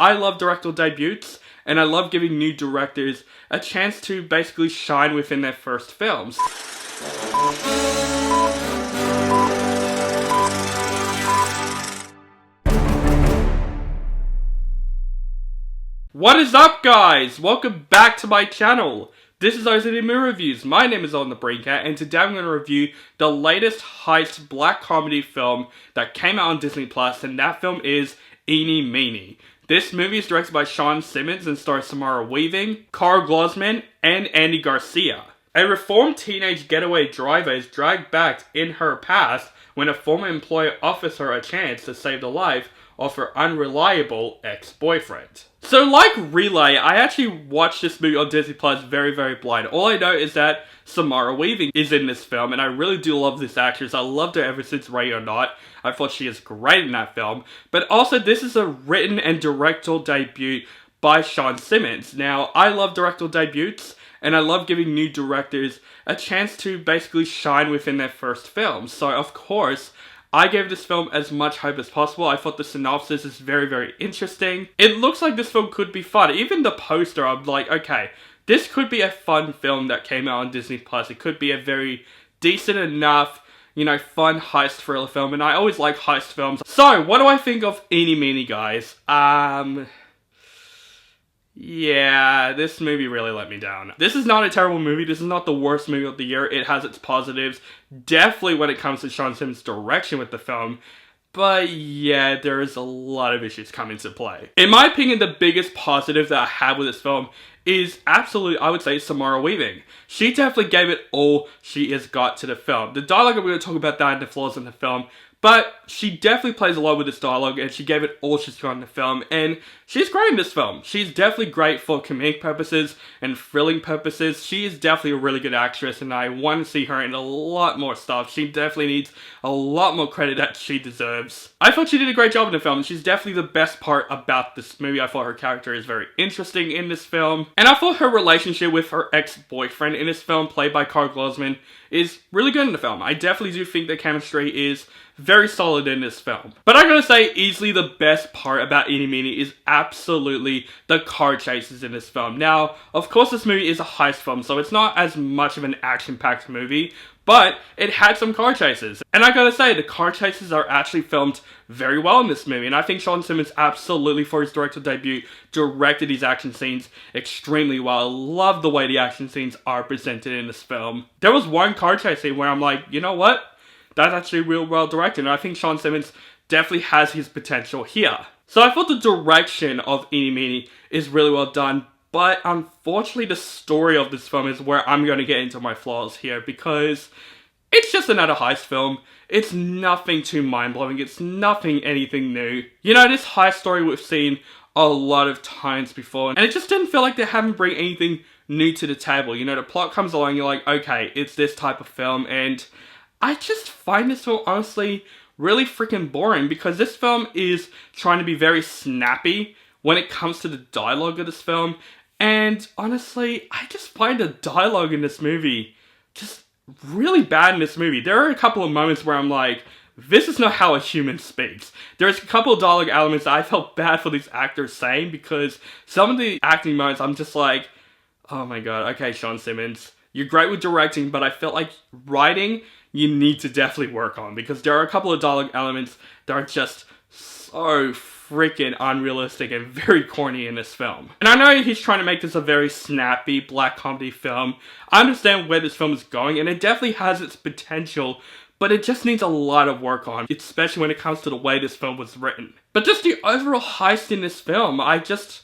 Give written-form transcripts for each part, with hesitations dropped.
I love directorial debuts, and I love giving new directors a chance to basically shine within their first films. What is up, guys? Welcome back to my channel. This is OCD Movie Reviews. My name is On the Brinker, and today I'm going to review the latest heist black comedy film that came out on Disney Plus, and that film is Eenie Meenie. This movie is directed by Sean Simmons and stars Samara Weaving, Karl Glusman, and Andy Garcia. A reformed teenage getaway driver is dragged back in her past when a former employer offers her a chance to save the life of her unreliable ex-boyfriend. So like Relay, I actually watched this movie on Disney Plus very blind. All I know is that Samara Weaving is in this film, and I really do love this actress. I loved her ever since Ready or Not. I thought she is great in that film. But also, this is a written and directorial debut by Sean Simmons. Now, I love directorial debuts, and I love giving new directors a chance to basically shine within their first film. So, of course, I gave this film as much hype as possible. I thought the synopsis is very interesting. It looks like this film could be fun. Even the poster, I'm like, okay, this could be a fun film that came out on Disney Plus. It could be a very decent enough, fun heist thriller film, and I always like heist films. So, what do I think of Eenie Meenie, guys? Yeah, this movie really let me down. This is not a terrible movie. This is not the worst movie of the year. It has its positives, definitely when it comes to Sean Simmons' direction with the film. But yeah, there is a lot of issues coming into play. In my opinion, the biggest positive that I have with this film is absolutely, I would say, Samara Weaving. She definitely gave it all she has got to the film. The dialogue, I'm going to talk about that and the flaws in the film. But she definitely plays a lot with this dialogue, and she gave it all she's got in the film, and she's great in this film. She's definitely great for comedic purposes and thrilling purposes. She is definitely a really good actress, and I want to see her in a lot more stuff. She definitely needs a lot more credit that she deserves. I thought she did a great job in the film, and she's definitely the best part about this movie. I thought her character is very interesting in this film, and I thought her relationship with her ex-boyfriend in this film, played by Karl Glusman, is really good in the film. I definitely do think the chemistry is very solid in this film. But I gotta say, easily the best part about Eenie Meenie is absolutely the car chases in this film. Now, of course this movie is a heist film, so it's not as much of an action-packed movie, but it had some car chases. And I gotta say, the car chases are actually filmed very well in this movie, and I think Sean Simmons absolutely, for his directorial debut, directed these action scenes extremely well. I love the way the action scenes are presented in this film. There was one car chase scene where I'm like, you know what? That's actually real well directed, and I think Sean Simmons definitely has his potential here. So I thought the direction of Eenie Meenie is really well done, but unfortunately the story of this film is where I'm going to get into my flaws here, because it's just another heist film. It's nothing too mind-blowing. It's nothing anything new. This heist story we've seen a lot of times before, and it just didn't feel like they haven't bring anything new to the table. The plot comes along, you're like, okay, it's this type of film, and I just find this film, honestly, really freaking boring, because this film is trying to be very snappy when it comes to the dialogue of this film, and honestly, I just find the dialogue in this movie just really bad in this movie. There are a couple of moments where I'm like, this is not how a human speaks. There's a couple of dialogue elements that I felt bad for these actors saying, because some of the acting moments, I'm just like, oh my god, okay, Sean Simmons, you're great with directing, but I felt like writing, you need to definitely work on, because there are a couple of dialogue elements that are just so freaking unrealistic and very corny in this film. And I know he's trying to make this a very snappy black comedy film. I understand where this film is going, and it definitely has its potential, but it just needs a lot of work on, especially when it comes to the way this film was written. But just the overall heist in this film, I just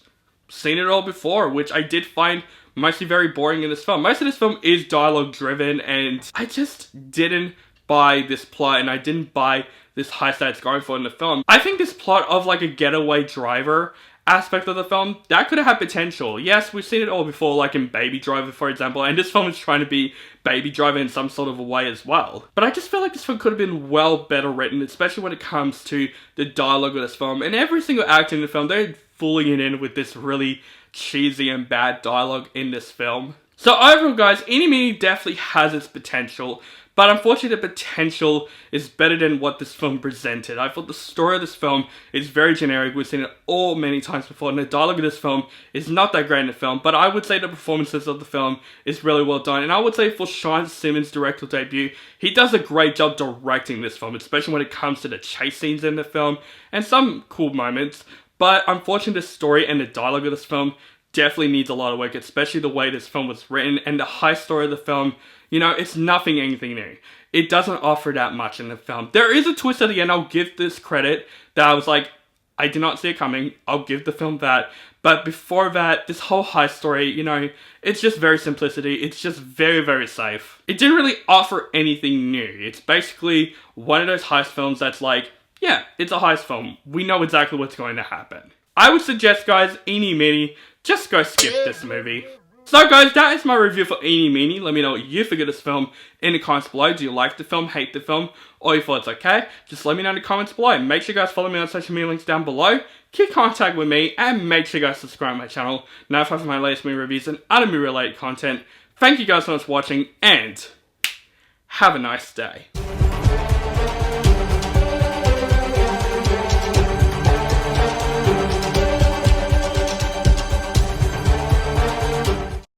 seen it all before, which I did find mostly very boring in this film. Most of this film is dialogue driven, and I just didn't buy this plot, and I didn't buy this heist that it's going for in the film. I think this plot of like a getaway driver aspect of the film, that could have had potential. Yes, we've seen it all before, like in Baby Driver, for example, and this film is trying to be Baby Driver in some sort of a way as well. But I just feel like this film could have been well better written, especially when it comes to the dialogue of this film. And every single actor in the film, they're fooling it in with this really cheesy and bad dialogue in this film. So overall, guys, Eenie Meenie definitely has its potential, but unfortunately the potential is better than what this film presented. I thought the story of this film is very generic. We've seen it all many times before, and the dialogue of this film is not that great in the film, but I would say the performances of the film is really well done, and I would say for Sean Simmons' directorial debut, he does a great job directing this film, especially when it comes to the chase scenes in the film, and some cool moments, but unfortunately the story and the dialogue of this film definitely needs a lot of work, especially the way this film was written, and the high story of the film, you know, it's anything new. It doesn't offer that much in the film. There is a twist at the end, I'll give this credit, that I was like, I did not see it coming, I'll give the film that, but before that, this whole high story, you know, it's just very simplicity, it's just very, very safe. It didn't really offer anything new. It's basically one of those heist films that's like, yeah, it's a heist film, we know exactly what's going to happen. I would suggest, guys, eeny meeny, just go skip this movie. So guys, that is my review for Eeny Meeny. Let me know what you think of this film in the comments below. Do you like the film, hate the film, or you thought it's okay? Just let me know in the comments below. Make sure you guys follow me on social media links down below. Keep contact with me, and make sure you guys subscribe to my channel. Now for my latest movie reviews and other movie related content. Thank you guys so much for watching, and have a nice day.